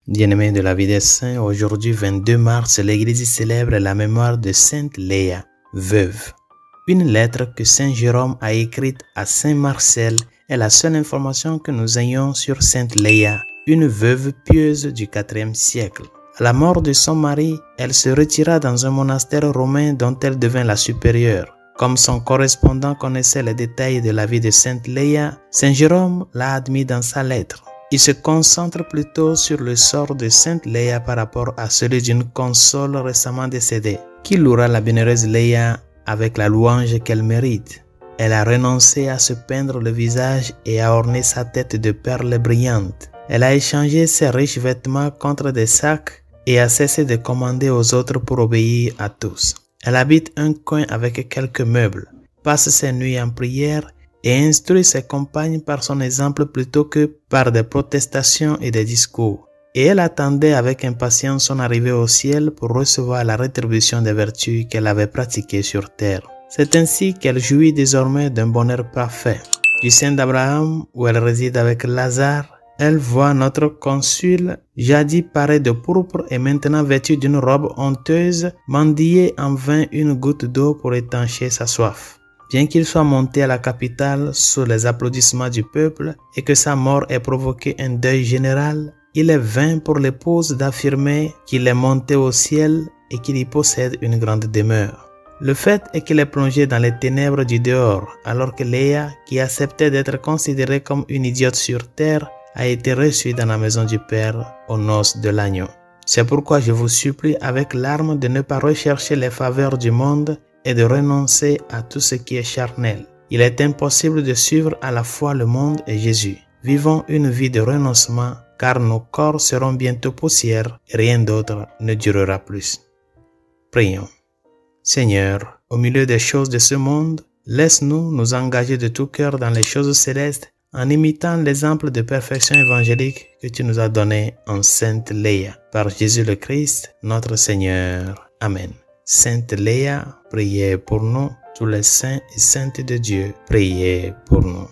Bien-aimés de la vie des saints, aujourd'hui 22 mars, l'Église célèbre la mémoire de Sainte Léa, veuve. Une lettre que Saint Jérôme a écrite à Saint Marcel est la seule information que nous ayons sur Sainte Léa, une veuve pieuse du IVe siècle. À la mort de son mari, elle se retira dans un monastère romain dont elle devint la supérieure. Comme son correspondant connaissait les détails de la vie de Sainte Léa, Saint Jérôme l'a admis dans sa lettre. Il se concentre plutôt sur le sort de Sainte Léa par rapport à celui d'une console récemment décédée. Qui louera la bienheureuse Léa avec la louange qu'elle mérite? Elle a renoncé à se peindre le visage et à orner sa tête de perles brillantes. Elle a échangé ses riches vêtements contre des sacs et a cessé de commander aux autres pour obéir à tous. Elle habite un coin avec quelques meubles, passe ses nuits en prière et instruit ses compagnes par son exemple plutôt que par des protestations et des discours. Et elle attendait avec impatience son arrivée au ciel pour recevoir la rétribution des vertus qu'elle avait pratiquées sur terre. C'est ainsi qu'elle jouit désormais d'un bonheur parfait. Du sein d'Abraham, où elle réside avec Lazare, elle voit notre consul, jadis paré de pourpre et maintenant vêtu d'une robe honteuse, mendier en vain une goutte d'eau pour étancher sa soif. Bien qu'il soit monté à la capitale sous les applaudissements du peuple et que sa mort ait provoqué un deuil général, il est vain pour l'épouse d'affirmer qu'il est monté au ciel et qu'il y possède une grande demeure. Le fait est qu'il est plongé dans les ténèbres du dehors, alors que Léa, qui acceptait d'être considérée comme une idiote sur terre, a été reçue dans la maison du Père aux noces de l'agneau. C'est pourquoi je vous supplie avec larmes de ne pas rechercher les faveurs du monde et de renoncer à tout ce qui est charnel. Il est impossible de suivre à la fois le monde et Jésus. Vivons une vie de renoncement, car nos corps seront bientôt poussière et rien d'autre ne durera plus. Prions. Seigneur, au milieu des choses de ce monde, laisse-nous nous engager de tout cœur dans les choses célestes en imitant l'exemple de perfection évangélique que tu nous as donné en Sainte Léa. Par Jésus le Christ, notre Seigneur. Amen. Sainte Léa, priez pour nous. Tous les saints et saintes de Dieu, priez pour nous.